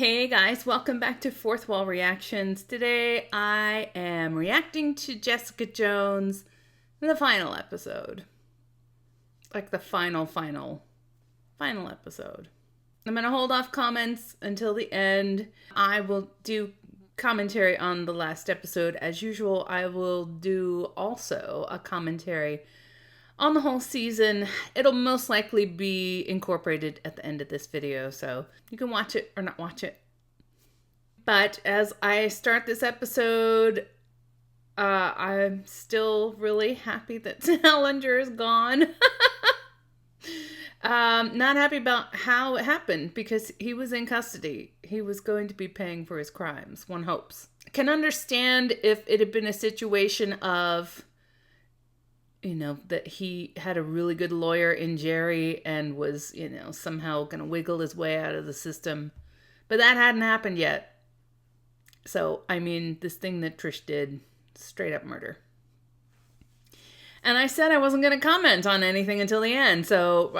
Hey guys, welcome back to Fourth Wall Reactions. Today I am reacting to Jessica Jones, the final episode. Like the final episode. I'm going to hold off comments until the end. I will do commentary on the last episode. As usual, I will do also a commentary on the whole season. It'll most likely be incorporated at the end of this video, so you can watch it or not watch it. But as I start this episode, I'm still really happy that Salinger is gone. Not happy about how it happened because he was in custody. He was going to be paying for his crimes, one hopes. Can understand if it had been a situation of, you know, that he had a really good lawyer in Jerry and was, you know, somehow going to wiggle his way out of the system. But that hadn't happened yet. So, I mean, this thing that Trish did, straight up murder. And I said I wasn't going to comment on anything until the end. So,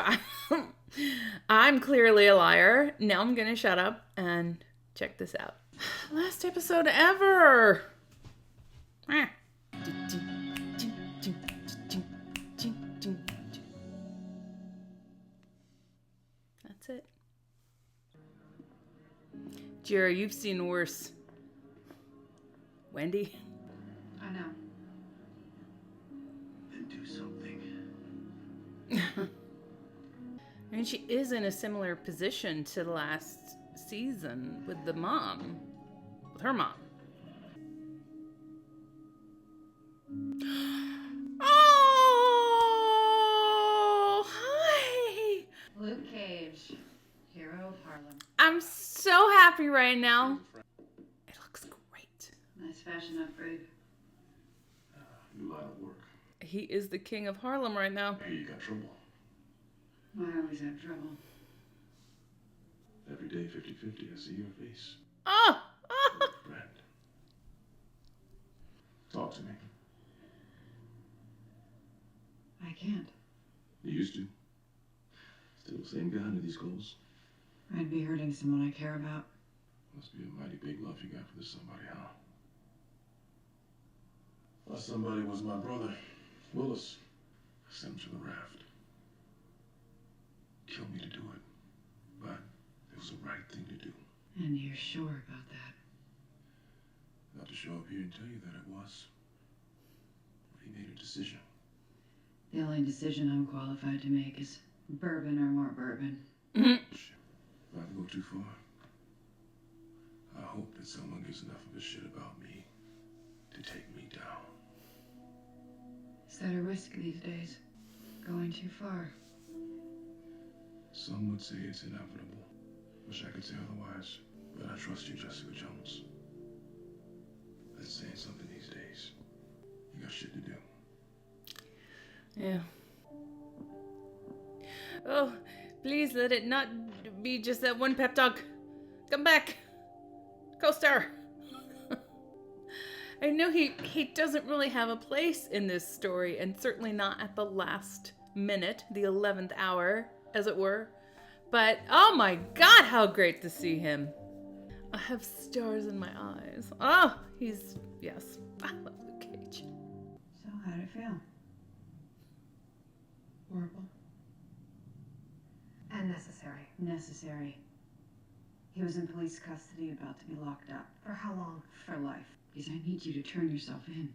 I'm clearly a liar. Now I'm going to shut up and check this out. Last episode ever. That's it. Jerry, you've seen worse. Wendy? I know. Then do something. I mean, she is in a similar position to the last season with the mom. With her mom. Oh! Hi! Luke Cage, hero of Harlem. I'm so happy right now. It looks great. Nice fashion upgrade. New line of work. He is the king of Harlem right now. Hey, you got trouble. I always have trouble. Every day, 50-50, I see your face. Oh! You're a friend. Talk to me. I can't. You used to. Still the same guy under these clothes. I'd be hurting someone I care about. Must be a mighty big love you got for this somebody, huh? Well, somebody was my brother, Willis. I sent him to the raft. Killed me to do it. But it was the right thing to do. And you're sure about that? Not to show up here and tell you that it was. But he made a decision. The only decision I'm qualified to make is bourbon or more bourbon. Shit. About to go too far. I hope that someone gives enough of a shit about me to take me down. Is that a risk these days? Going too far? Some would say it's inevitable. Wish I could say otherwise, but I trust you, Jessica Jones. That's saying something these days. You got shit to do. Yeah. Oh, please let it not be just that one pep talk. Come back. Co-star. I know he doesn't really have a place in this story, and certainly not at the last minute, the 11th hour, as it were. But, oh my God, how great to see him. I have stars in my eyes. Oh, yes, I love Luke Cage. So how'd it feel? Horrible. And necessary. Necessary. He was in police custody, about to be locked up. For how long? For life. Because I need you to turn yourself in.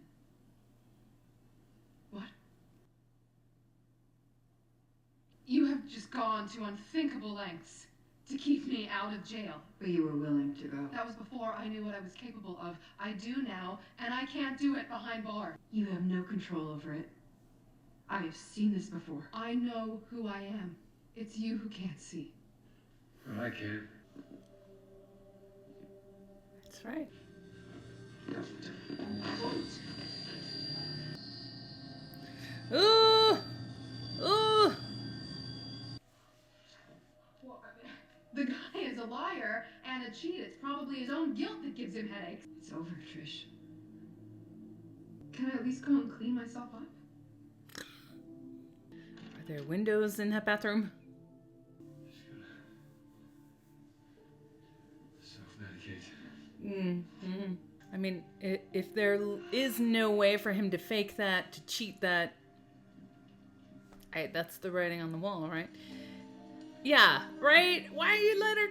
What? You have just gone to unthinkable lengths to keep me out of jail. But you were willing to go. That was before I knew what I was capable of. I do now, and I can't do it behind bars. You have no control over it. I have seen this before. I know who I am. It's you who can't see. Well, I can't. That's right. Ooh! Ooh! Well, the guy is a liar and a cheat. It's probably his own guilt that gives him headaches. It's over, Trish. Can I at least go and clean myself up? Are there windows in that bathroom? So Medicate. I mean, if there is no way for him to fake that, to cheat that, that's the writing on the wall, right? Yeah, right? Why you let her...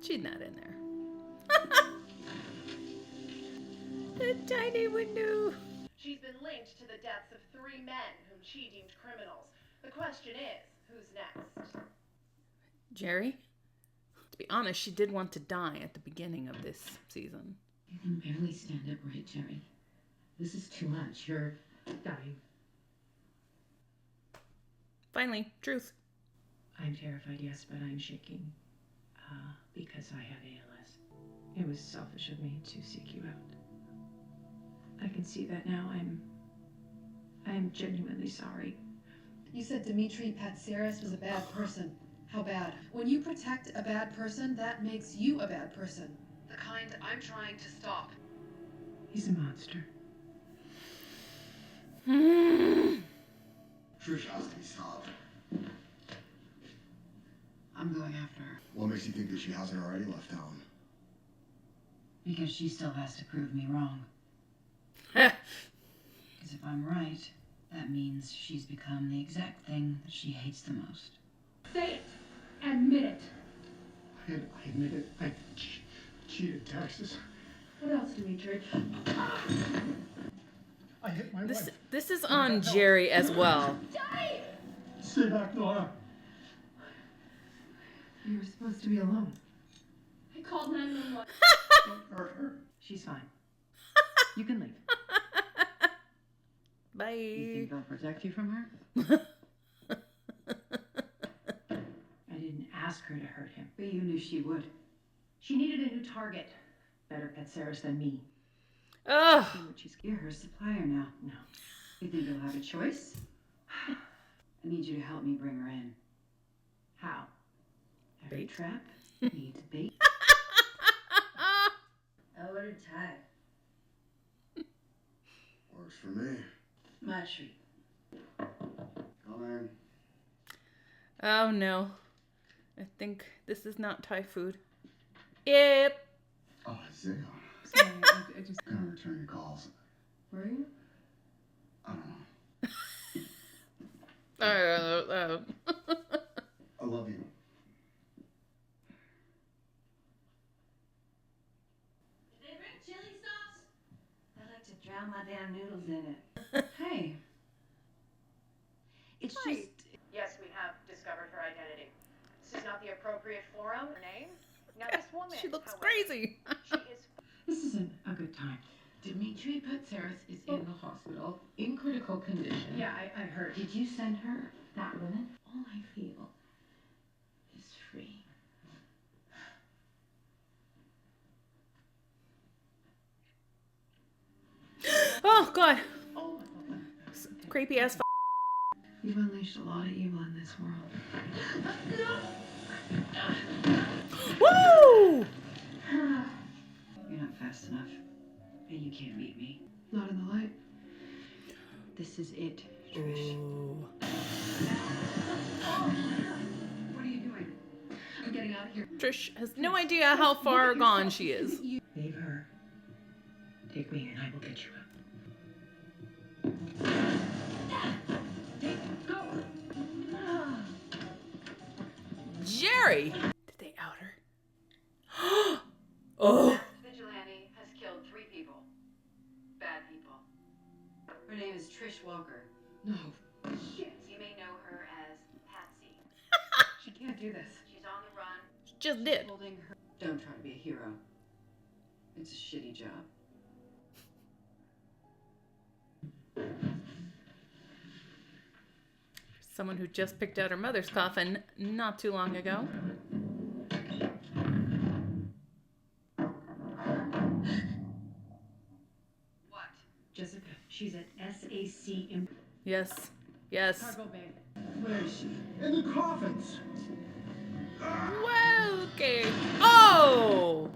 She's not in there. The tiny window. She's been linked to the deaths of 3 men whom she deemed criminals. The question is, who's next? Jerry? To be honest, she did want to die at the beginning of this season. You can barely stand upright, Jerry. This is too much. You're dying. Finally, truth. I'm terrified, yes, but I'm shaking. Because I had ALS. It was selfish of me to seek you out. I can see that now. I'm genuinely sorry. You said Dmitri Patseris was a bad person. How bad? When you protect a bad person, that makes you a bad person. The kind I'm trying to stop. He's a monster. Trish has to be stopped. I'm going after her. What makes you think that she hasn't already left town? Because she still has to prove me wrong. Because if I'm right, that means she's become the exact thing that she hates the most. Say it. Admit it. I admit it. I cheated taxes. What else, Dmitri? I hit my wife. This is on Jerry as well. Daddy! Stay back, Nora. You were supposed to be alone. I called 911. Don't hurt her. She's fine. You can leave. Bye. You think they'll protect you from her? I didn't ask her to hurt him. But you knew she would. She needed a new target. Better Patseris than me. Ugh. You're her supplier now. No. You think you'll have a choice? I need you to help me bring her in. How? Every Bait. trap needs bait. I ordered Thai. Works for me. My treat. Come in. Oh no. I think this is not Thai food. Yep. Oh, Isaiah. Sorry, I just... I'm gonna return your calls. Were you? I don't know. I love you. Did they bring chili sauce? I like to drown my damn noodles in it. Hey. It's just... Yes, we have discovered her identity. This is not the appropriate forum. Her name? Now this woman, She looks however, crazy. she is... This isn't a good time. Dimitri Patseris is in the hospital, in critical condition. Yeah, I heard. Did you send her that woman? All I feel is free. Oh god. Oh, Creepy ass. you've unleashed a lot of evil in this world. Woo! You're not fast enough, and you can't beat me. Not in the light. This is it, Trish. What are you doing? I'm getting out of here. Trish has no idea how far gone she is. Leave her. Take me, and I will get you out. Jerry! Did they out her? Oh! Vigilante has killed 3 people. Bad people. Her name is Trish Walker. No. Shit. You may know her as Patsy. She can't do this. She's on the run. She just did. Holding her. Don't try to be a hero. It's a shitty job. Someone who just picked out her mother's coffin not too long ago. What? Jessica, she's at S.H.I.E.L.D. Yes. Yes. Cargo bay. Where is she? In the coffins. Well, okay. Oh!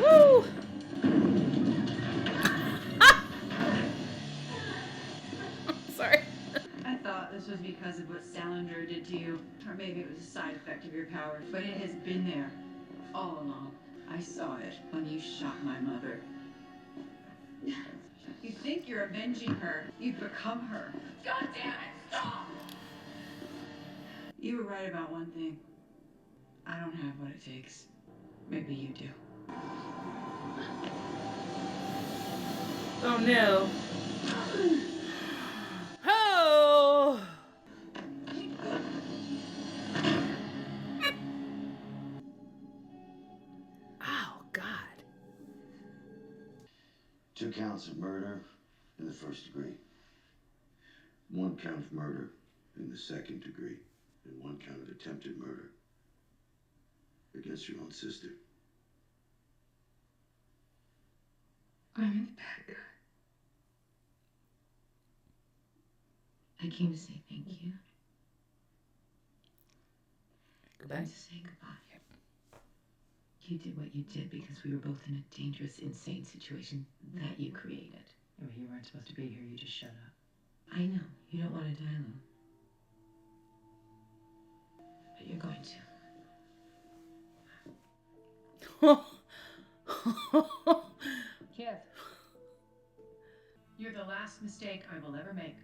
Woo! Sorry. I thought this was because of what Salinger did to you, or maybe it was a side effect of your powers, but it has been there all along. I saw it when you shot my mother. You think you're avenging her. You've become her. God damn it, stop! You were right about one thing. I don't have what it takes. Maybe you do. Oh no. Oh! Oh, God. 2 counts of murder in the first degree. 1 count of murder in the second degree. And 1 count of attempted murder against your own sister. I'm the bad guy. I came to say thank you. Goodbye. And to say goodbye. You did what you did because we were both in a dangerous, insane situation that you created. Well, you weren't supposed to be here. You just showed up. I know. You don't want to die alone. But you're going to. Kev. You're the last mistake I will ever make.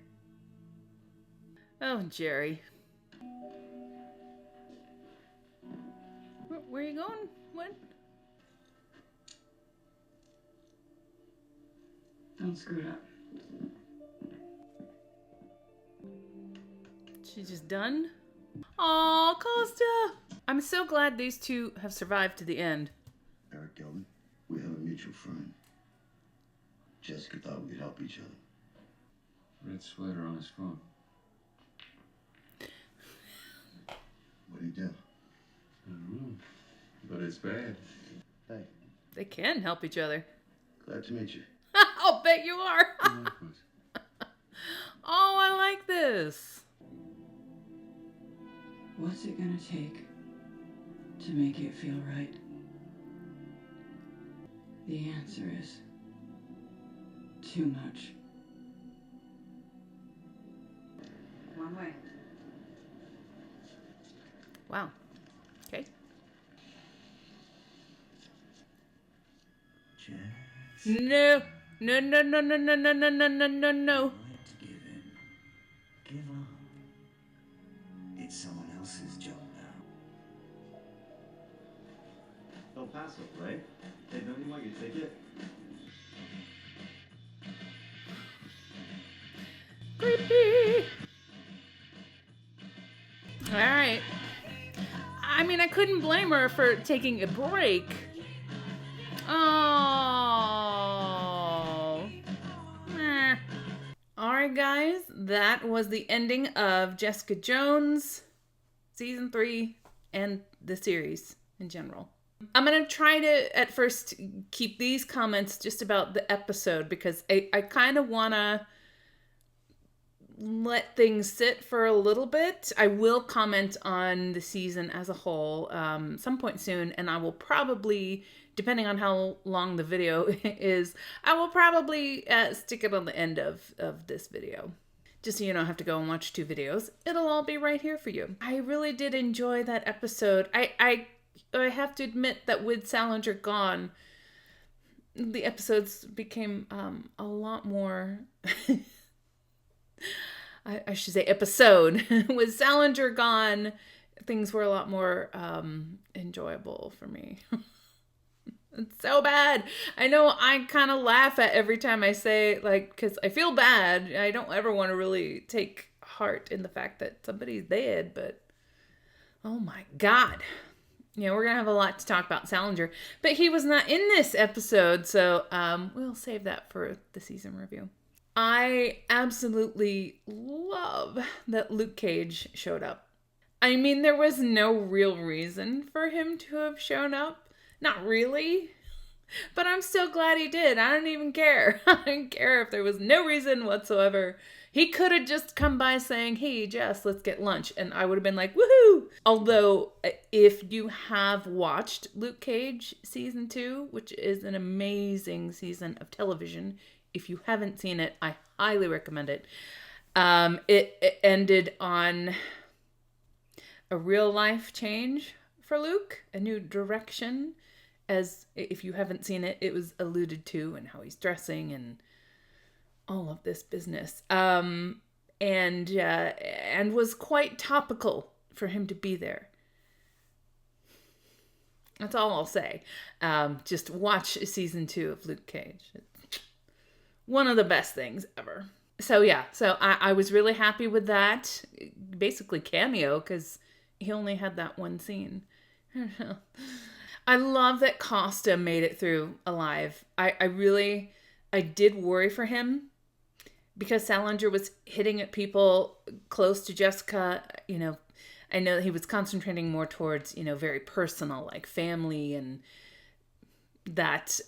Oh, Jerry. Where are you going? What? Don't screw it up. She's just done? Aw, Costa! I'm so glad these two have survived to the end. Eric Gelman, we have a mutual friend. Jessica thought we could help each other. Red sweater on his phone. What do you do? I don't know. But it's bad. Hey, They can help each other. glad to meet you. I'll bet you are. Likewise. Oh, I like this. What's it gonna take to make it feel right? The answer is too much. One way. Wow. Okay. No. No, no, no, no, no, no, no, no, no, no, no. Give in. Give up. It's someone else's job now. El Paso, right? Hey, don't you want your ticket? Creepy. All right. I mean, I couldn't blame her for taking a break. Oh. Eh. All right, guys. That was the ending of Jessica Jones, season 3, and the series in general. I'm going to try to, at first, keep these comments just about the episode because I kind of want to let things sit for a little bit. I will comment on the season as a whole some point soon, and I will probably, depending on how long the video is, I will probably stick it on the end of this video. Just so you don't have to go and watch 2 videos. It'll all be right here for you. I really did enjoy that episode. I have to admit that with Salinger gone, the episodes became a lot more... I should say episode. With Salinger gone, things were a lot more enjoyable for me. It's so bad. I know I kind of laugh at every time I say, like, because I feel bad. I don't ever want to really take heart in the fact that somebody's dead, but oh my God. Yeah, we're going to have a lot to talk about Salinger, but he was not in this episode, so we'll save that for the season review. I absolutely love that Luke Cage showed up. I mean, there was no real reason for him to have shown up. Not really. But I'm still glad he did. I don't even care. I don't care if there was no reason whatsoever. He could have just come by saying, hey, Jess, let's get lunch. And I would have been like, woohoo! Although, if you have watched Luke Cage season 2, which is an amazing season of television, if you haven't seen it, I highly recommend it. It ended on a real life change for Luke, a new direction. As if you haven't seen it, it was alluded to, and how he's dressing and all of this business. And was quite topical for him to be there. That's all I'll say. Just watch season 2 of Luke Cage. It's one of the best things ever. So yeah, I was really happy with that. Basically cameo, because he only had that one scene. I love that Costa made it through alive. I did worry for him, because Salinger was hitting at people close to Jessica. I know that he was concentrating more towards, very personal, like family and that.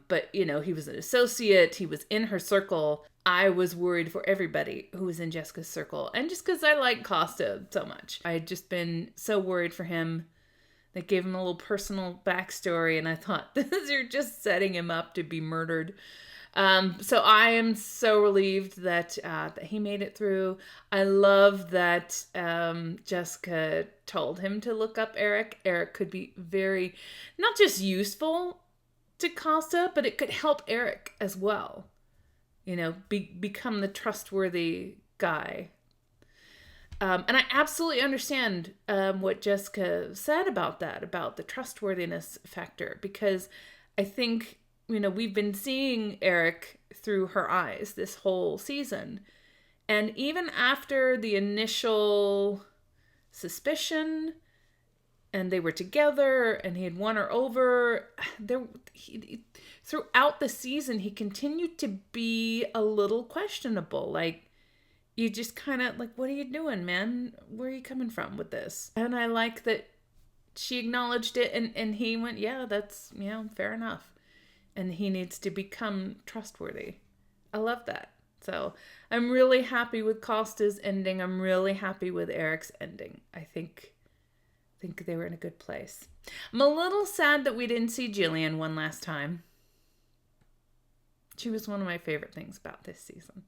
But, he was an associate. He was in her circle. I was worried for everybody who was in Jessica's circle. And just because I like Costa so much. I had just been so worried for him. They gave him a little personal backstory, and I thought, you're just setting him up to be murdered. So I am so relieved that he made it through. I love that Jessica told him to look up Eric. Eric could be very, not just useful to Costa, but it could help Eric as well. Become the trustworthy guy. And I absolutely understand what Jessica said about that, about the trustworthiness factor, because I think, we've been seeing Eric through her eyes this whole season. And even after the initial suspicion, and they were together, and he had won her over, throughout the season, he continued to be a little questionable. Like, you just kind of like, what are you doing, man? Where are you coming from with this? And I like that she acknowledged it, and he went, yeah, that's, fair enough. And he needs to become trustworthy. I love that. So I'm really happy with Costa's ending. I'm really happy with Eric's ending. I think they were in a good place. I'm a little sad that we didn't see Jillian one last time. She was one of my favorite things about this season.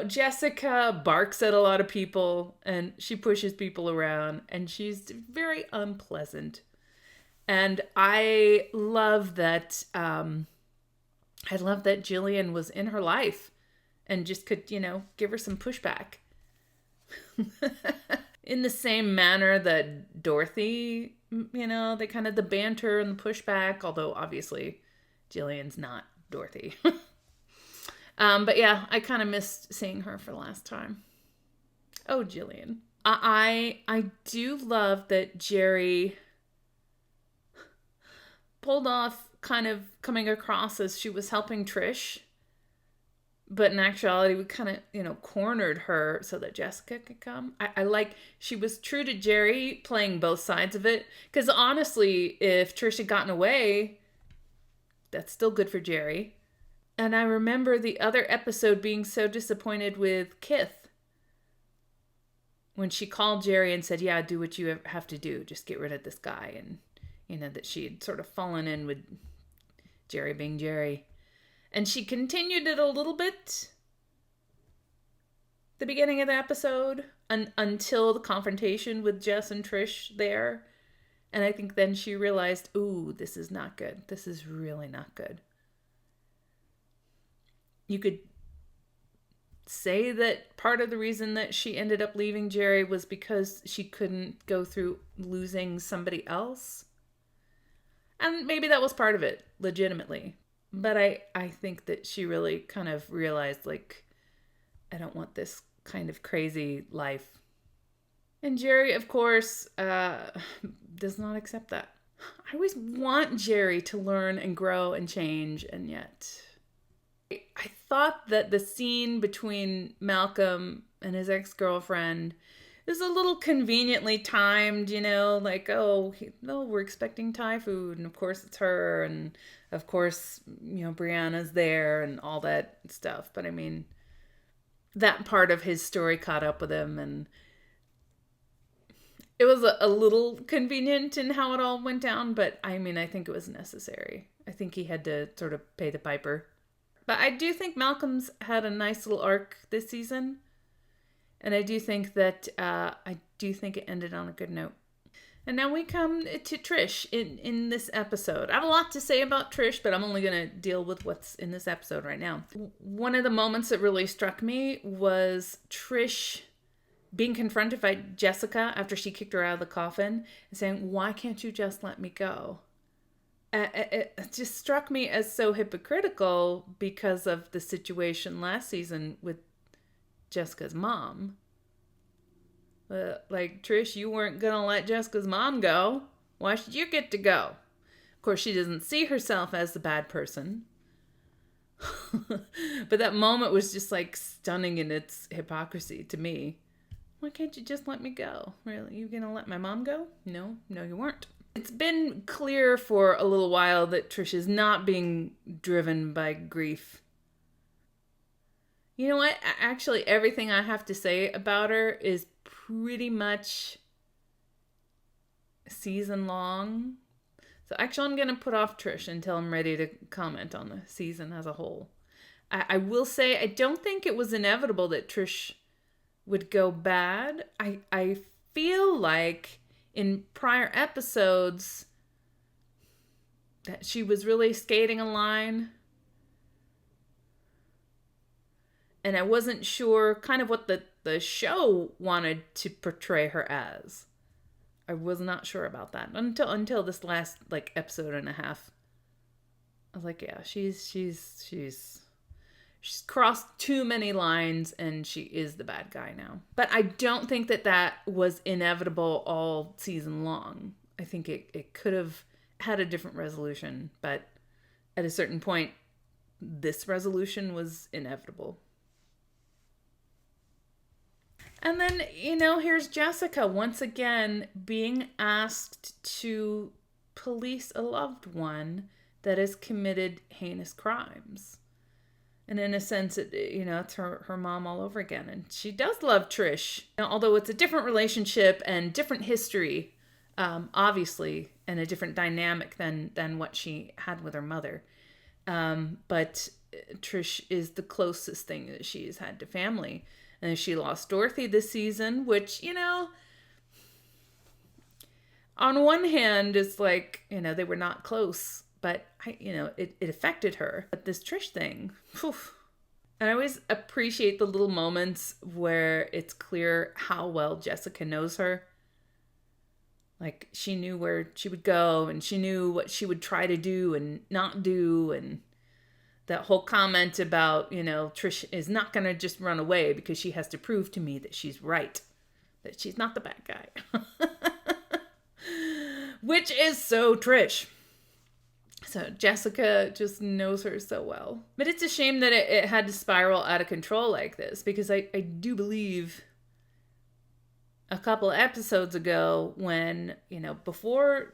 Jessica barks at a lot of people, and she pushes people around, and she's very unpleasant. And I love that. I love that Jillian was in her life, and just could, give her some pushback. In the same manner that Dorothy, they kind of the banter and the pushback. Although obviously, Jillian's not Dorothy. But yeah, I kind of missed seeing her for the last time. Oh, Jillian. I do love that Jerry pulled off kind of coming across as she was helping Trish. But in actuality, we kind of, cornered her so that Jessica could come. I like, she was true to Jerry, playing both sides of it. Because honestly, if Trish had gotten away, that's still good for Jerry. And I remember the other episode being so disappointed with Kith. When she called Jerry and said, yeah, do what you have to do. Just get rid of this guy. And, that she had sort of fallen in with Jerry being Jerry. And she continued it a little bit the beginning of the episode until the confrontation with Jess and Trish there. And I think then she realized, ooh, this is not good. This is really not good. You could say that part of the reason that she ended up leaving Jerry was because she couldn't go through losing somebody else. And maybe that was part of it, legitimately. But I think that she really kind of realized, like, I don't want this kind of crazy life. And Jerry, of course, does not accept that. I always want Jerry to learn and grow and change, and yet I thought that the scene between Malcolm and his ex-girlfriend is a little conveniently timed, like, we're expecting Thai food, and of course it's her, and of course, Brianna's there and all that stuff. But I mean, that part of his story caught up with him, and it was a little convenient in how it all went down, but I mean, I think it was necessary. I think he had to sort of pay the piper. But I do think Malcolm's had a nice little arc this season. And I do think that it ended on a good note. And now we come to Trish in this episode. I have a lot to say about Trish, but I'm only going to deal with what's in this episode right now. One of the moments that really struck me was Trish being confronted by Jessica after she kicked her out of the coffin and saying, "Why can't you just let me go?" It just struck me as so hypocritical because of the situation last season with Jessica's mom. Like, Trish, you weren't gonna let Jessica's mom go. Why should you get to go? Of course, she doesn't see herself as the bad person. But that moment was just like stunning in its hypocrisy to me. Why can't you just let me go? Really? You gonna let my mom go? No, you weren't. It's been clear for a little while that Trish is not being driven by grief. You know what? Actually, everything I have to say about her is pretty much season long. So actually, I'm going to put off Trish until I'm ready to comment on the season as a whole. I will say I don't think it was inevitable that Trish would go bad. I feel like in prior episodes that she was really skating a line. And I wasn't sure kind of what the show wanted to portray her as. I was not sure about that until this last like episode and a half. I was like, yeah, she's crossed too many lines and she is the bad guy now. But I don't think that was inevitable all season long. I think it could have had a different resolution, but at a certain point, this resolution was inevitable. And then, here's Jessica once again being asked to police a loved one that has committed heinous crimes. And in a sense, it's her mom all over again. And she does love Trish, although it's a different relationship and different history, obviously, and a different dynamic than what she had with her mother. But Trish is the closest thing that she has had to family. And she lost Dorothy this season, which, on one hand, it's like, they were not close, but, it affected her. But this Trish thing, whew. And I always appreciate the little moments where it's clear how well Jessica knows her. Like, she knew where she would go, and she knew what she would try to do and not do, and that whole comment about, Trish is not going to just run away because she has to prove to me that she's right, that she's not the bad guy. Which is so Trish. So Jessica just knows her so well. But it's a shame that it had to spiral out of control like this, because I do believe a couple episodes ago when, before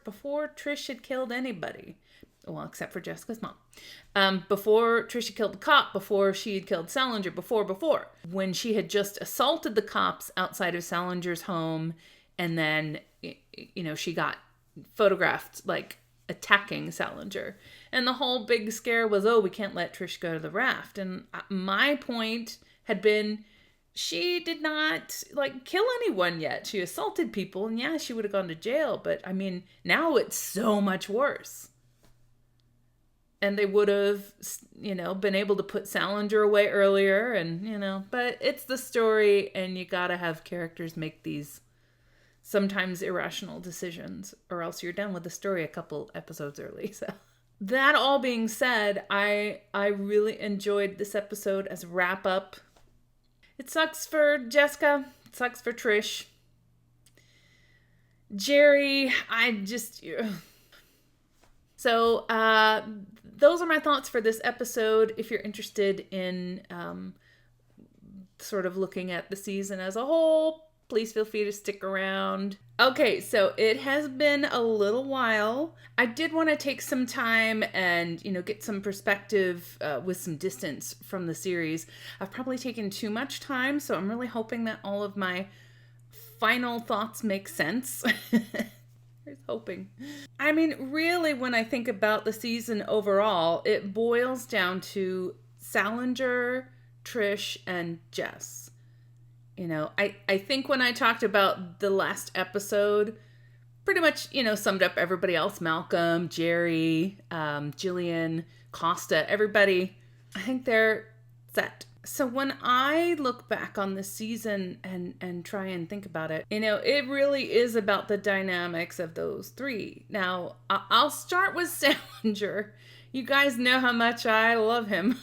Trish had killed anybody, well, except for Jessica's mom. Before Trish had killed the cop, before she had killed Salinger, before. When she had just assaulted the cops outside of Salinger's home, and then, she got photographed, like, attacking Salinger. And the whole big scare was, we can't let Trish go to the raft. And my point had been, she did not, kill anyone yet. She assaulted people, and yeah, she would have gone to jail. But, now it's so much worse. And they would have, been able to put Salinger away earlier and, but it's the story and you gotta have characters make these sometimes irrational decisions or else you're done with the story a couple episodes early. So that all being said, I really enjoyed this episode as a wrap up. It sucks for Jessica. It sucks for Trish. Jerry, So, those are my thoughts for this episode. If you're interested in sort of looking at the season as a whole, please feel free to stick around. Okay, so it has been a little while. I did want to take some time and, get some perspective with some distance from the series. I've probably taken too much time, so I'm really hoping that all of my final thoughts make sense. Hoping. Really, when I think about the season overall, it boils down to Salinger, Trish, and Jess. I think when I talked about the last episode, pretty much, summed up everybody else. Malcolm, Jerry, Jillian, Costa, everybody. I think they're set. So when I look back on this season and try and think about it, it really is about the dynamics of those three. Now, I'll start with Salinger. You guys know how much I love him.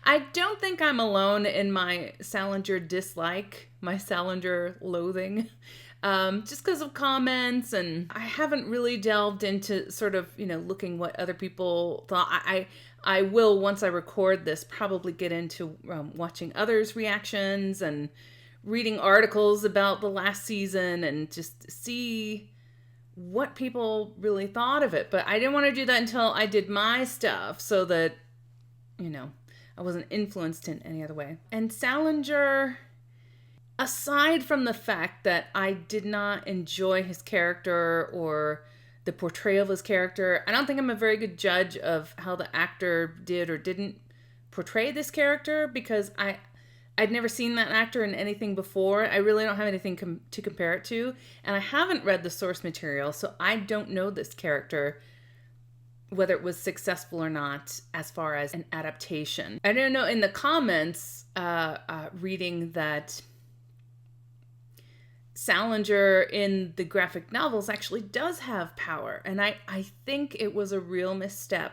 I don't think I'm alone in my Salinger dislike, my Salinger loathing. Just because of comments, and I haven't really delved into sort of, looking what other people thought. I will, once I record this, probably get into watching others' reactions and reading articles about the last season and just see what people really thought of it. But I didn't want to do that until I did my stuff so that, I wasn't influenced in any other way. And Salinger, aside from the fact that I did not enjoy his character or the portrayal of his character, I don't think I'm a very good judge of how the actor did or didn't portray this character, because I'd never seen that actor in anything before. I really don't have anything to compare it to, and I haven't read the source material, so I don't know this character, whether it was successful or not as far as an adaptation. I don't know, in the comments, reading that Salinger in the graphic novels actually does have power, and I think it was a real misstep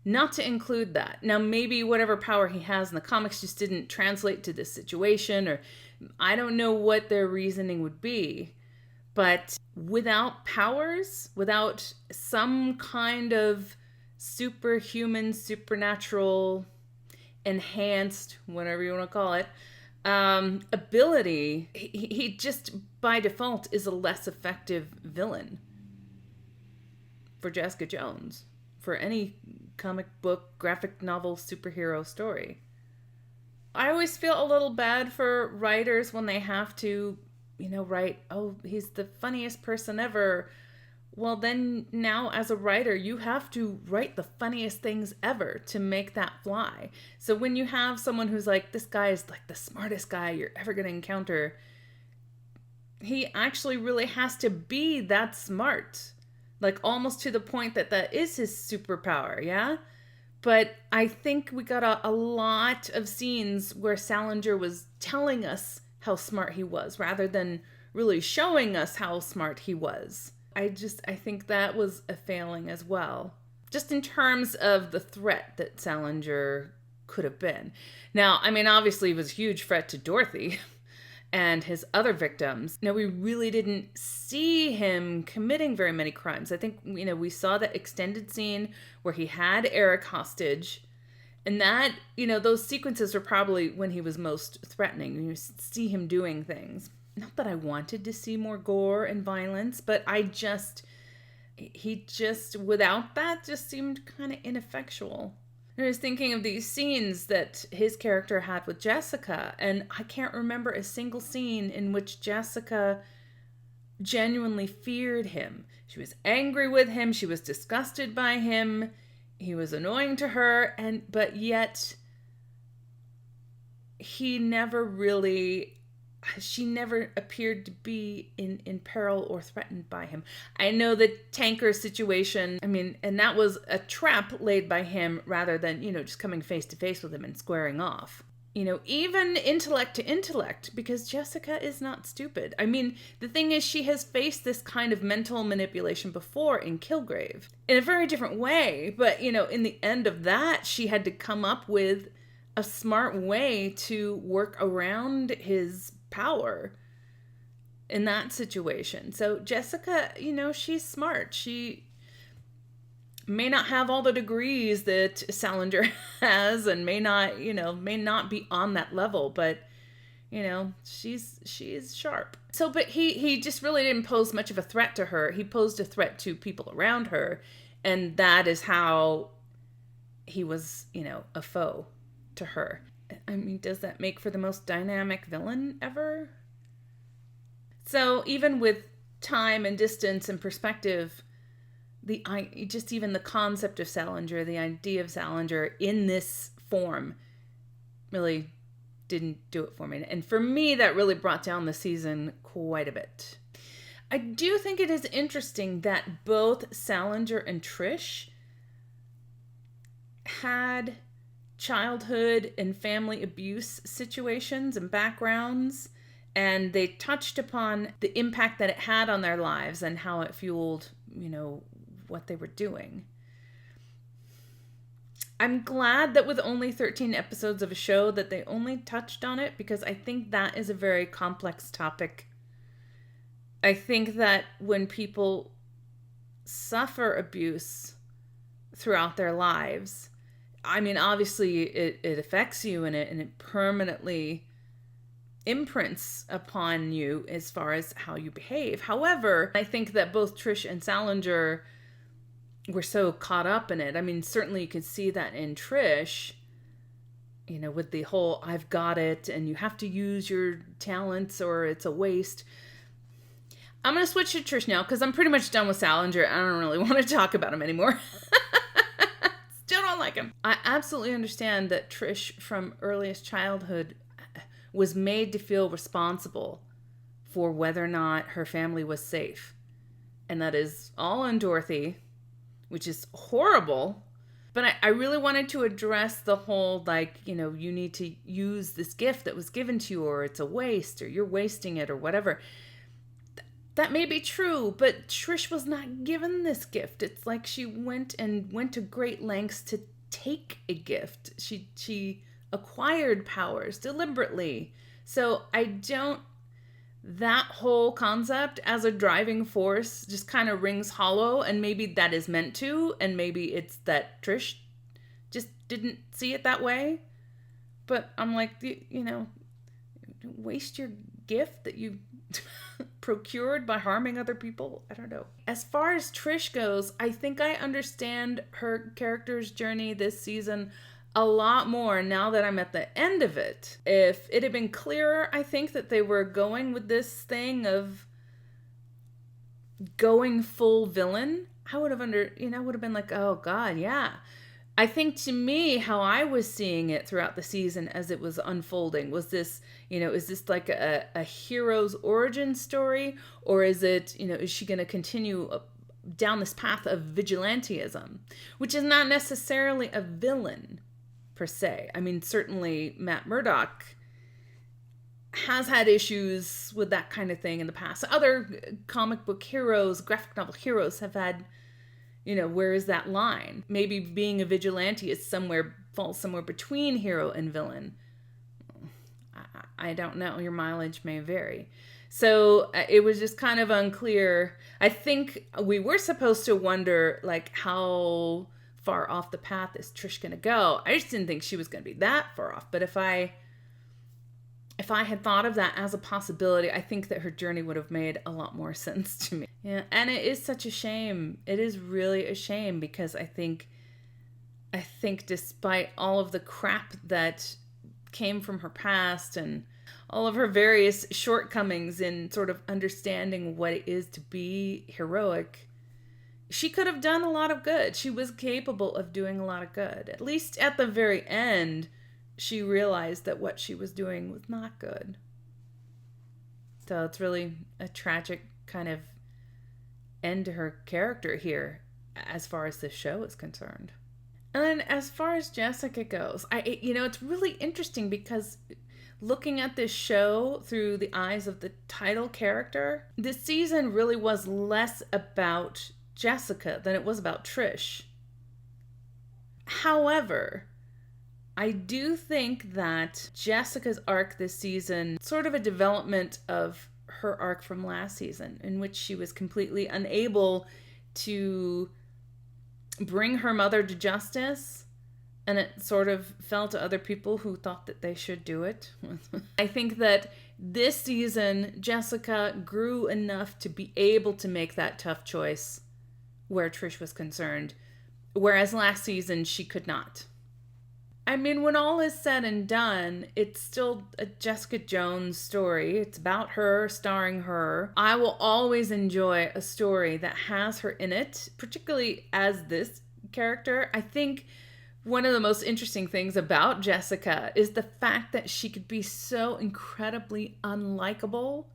not to include that. Now, maybe whatever power he has in the comics just didn't translate to this situation, or I don't know what their reasoning would be, but without powers, without some kind of superhuman, supernatural, enhanced, whatever you want to call it, ability, he just by default is a less effective villain for Jessica Jones, for any comic book, graphic novel, superhero story. I always feel a little bad for writers when they have to, write, oh, he's the funniest person ever. Well, then now as a writer, you have to write the funniest things ever to make that fly. So when you have someone who's like, this guy is like the smartest guy you're ever going to encounter, he actually really has to be that smart. Like almost to the point that that is his superpower, yeah? But I think we got a lot of scenes where Salinger was telling us how smart he was rather than really showing us how smart he was. I think that was a failing as well. Just in terms of the threat that Salinger could have been. Now, I mean, obviously he was a huge threat to Dorothy and his other victims. Now, we really didn't see him committing very many crimes. I think, we saw that extended scene where he had Eric hostage, and that, those sequences were probably when he was most threatening. You see him doing things. Not that I wanted to see more gore and violence, but he just, without that, just seemed kind of ineffectual. I was thinking of these scenes that his character had with Jessica, and I can't remember a single scene in which Jessica genuinely feared him. She was angry with him, she was disgusted by him, he was annoying to her, but yet she never appeared to be in peril or threatened by him. I know the tanker situation, and that was a trap laid by him rather than, just coming face to face with him and squaring off. Even intellect to intellect, because Jessica is not stupid. The thing is, she has faced this kind of mental manipulation before in Kilgrave in a very different way, but, in the end of that, she had to come up with a smart way to work around his power in that situation. So Jessica, she's smart. She may not have all the degrees that Salinger has and may not be on that level, but she's sharp. So, but he just really didn't pose much of a threat to her. He posed a threat to people around her, and that is how he was, a foe to her. Does that make for the most dynamic villain ever? So even with time and distance and perspective, just even the concept of Salinger, the idea of Salinger in this form really didn't do it for me. And for me, that really brought down the season quite a bit. I do think it is interesting that both Salinger and Trish had childhood and family abuse situations and backgrounds, and they touched upon the impact that it had on their lives and how it fueled, what they were doing. I'm glad that with only 13 episodes of a show that they only touched on it, because I think that is a very complex topic. I think that when people suffer abuse throughout their lives, I mean, obviously it affects you and it permanently imprints upon you as far as how you behave. However, I think that both Trish and Salinger were so caught up in it. I mean, certainly you can see that in Trish, with the whole I've got it and you have to use your talents or it's a waste. I'm going to switch to Trish now because I'm pretty much done with Salinger. I don't really want to talk about him anymore. Still don't like him. I absolutely understand that Trish from earliest childhood was made to feel responsible for whether or not her family was safe. And that is all on Dorothy, which is horrible. But I really wanted to address the whole, you need to use this gift that was given to you, or it's a waste, or you're wasting it, or whatever. That may be true, but Trish was not given this gift. It's like she went to great lengths to take a gift. She acquired powers deliberately. So that whole concept as a driving force just kind of rings hollow, and maybe that is meant to, and maybe it's that Trish just didn't see it that way. But I'm like, waste your gift that you procured by harming other people? I don't know. As far as Trish goes, I think I understand her character's journey this season a lot more now that I'm at the end of it. If it had been clearer, I think that they were going with this thing of going full villain, I would have would have been like, oh God, yeah. I think to me, how I was seeing it throughout the season as it was unfolding was this, is this like a hero's origin story? Or is it, is she going to continue down this path of vigilantism, which is not necessarily a villain per se. I mean, certainly Matt Murdock has had issues with that kind of thing in the past. Other comic book heroes, graphic novel heroes have had, where is that line? Maybe being a vigilante is falls somewhere between hero and villain. I don't know. Your mileage may vary. So it was just kind of unclear. I think we were supposed to wonder, how far off the path is Trish going to go? I just didn't think she was going to be that far off. But if I had thought of that as a possibility, I think that her journey would have made a lot more sense to me. Yeah, and it is such a shame. It is really a shame, because I think despite all of the crap that came from her past and all of her various shortcomings in sort of understanding what it is to be heroic, she could have done a lot of good. She was capable of doing a lot of good. At least at the very end, she realized that what she was doing was not good. So it's really a tragic kind of end to her character here as far as this show is concerned. And then as far as Jessica goes, it's really interesting because looking at this show through the eyes of the title character, this season really was less about Jessica than it was about Trish. However, I do think that Jessica's arc this season, sort of a development of her arc from last season, in which she was completely unable to bring her mother to justice, and it sort of fell to other people who thought that they should do it. I think that this season, Jessica grew enough to be able to make that tough choice where Trish was concerned, whereas last season she could not. I mean, when all is said and done, it's still a Jessica Jones story. It's about her, starring her. I will always enjoy a story that has her in it, particularly as this character. I think one of the most interesting things about Jessica is the fact that she could be so incredibly unlikable.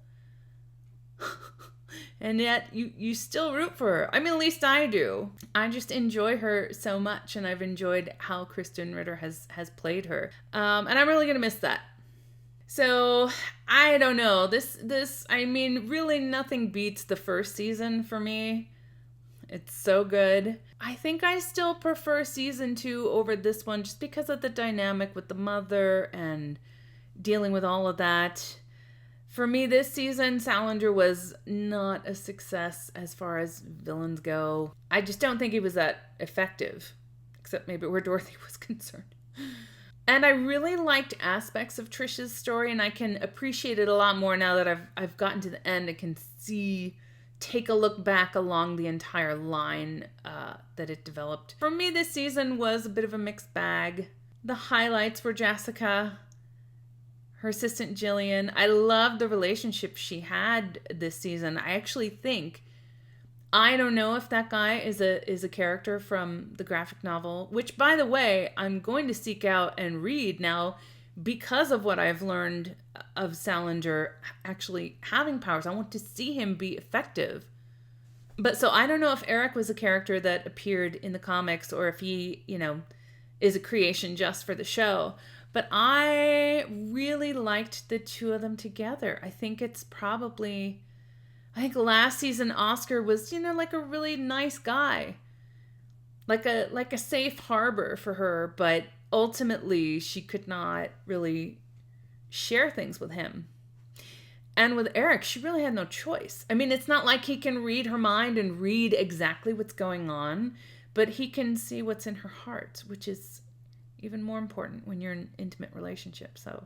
And yet you still root for her. I mean, at least I do. I just enjoy her so much, and I've enjoyed how Kristen Ritter has played her. And I'm really gonna miss that. So I don't know. This I mean, really nothing beats the first season for me. It's so good. I think I still prefer season 2 over this one just because of the dynamic with the mother and dealing with all of that. For me, this season, Salinger was not a success as far as villains go. I just don't think he was that effective, except maybe where Dorothy was concerned. And I really liked aspects of Trish's story, and I can appreciate it a lot more now that I've gotten to the end and can take a look back along the entire line that it developed. For me, this season was a bit of a mixed bag. The highlights were Jessica, her assistant Jillian. I love the relationship she had this season. I actually think, I don't know if that guy is a character from the graphic novel, which, by the way, I'm going to seek out and read now because of what I've learned of Salinger actually having powers. I want to see him be effective. But so I don't know if Eric was a character that appeared in the comics or if he, is a creation just for the show. But I really liked the two of them together. I think last season Oscar was, like a really nice guy. Like a safe harbor for her, but ultimately she could not really share things with him. And with Eric, she really had no choice. I mean, it's not like he can read her mind and read exactly what's going on, but he can see what's in her heart, which is even more important when you're in an intimate relationship. So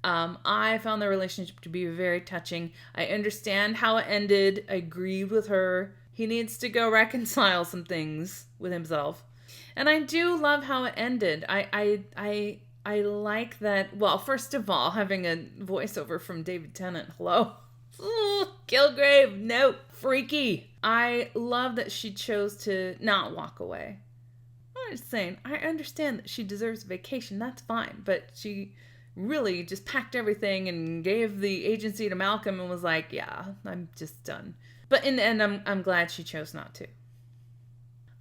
I found their relationship to be very touching. I understand how it ended. I agreed with her. He needs to go reconcile some things with himself. And I do love how it ended. I like that. Well, first of all, having a voiceover from David Tennant. Hello. Ooh, Kilgrave. Nope. Freaky. I love that she chose to not walk away. I'm just saying, I understand that she deserves a vacation. That's fine. But she really just packed everything and gave the agency to Malcolm and was like, yeah, I'm just done. But in the end, I'm glad she chose not to.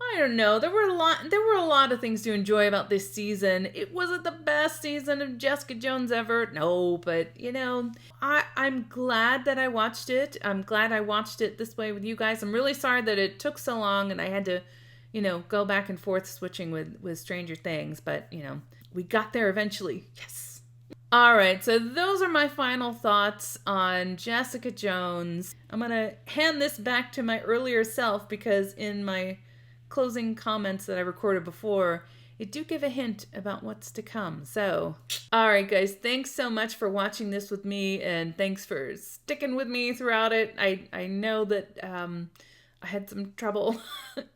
I don't know. There were a lot of things to enjoy about this season. It wasn't the best season of Jessica Jones ever. No, but I'm glad that I watched it. I'm glad I watched it this way with you guys. I'm really sorry that it took so long and I had to, go back and forth switching with Stranger Things, but we got there eventually. Yes. All right, so those are my final thoughts on Jessica Jones. I'm going to hand this back to my earlier self because in my closing comments that I recorded before, it do give a hint about what's to come. So, all right, guys, thanks so much for watching this with me, and thanks for sticking with me throughout it. I know that I had some trouble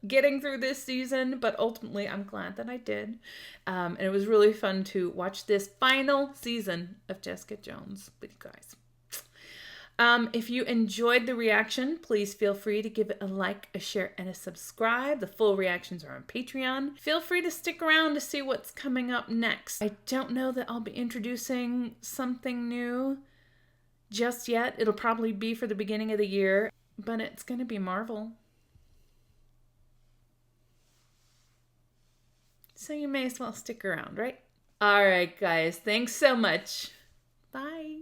getting through this season, but ultimately I'm glad that I did. And it was really fun to watch this final season of Jessica Jones with you guys. If you enjoyed the reaction, please feel free to give it a like, a share, and a subscribe. The full reactions are on Patreon. Feel free to stick around to see what's coming up next. I don't know that I'll be introducing something new just yet. It'll probably be for the beginning of the year, but it's going to be Marvel. So you may as well stick around, right? All right, guys. Thanks so much. Bye.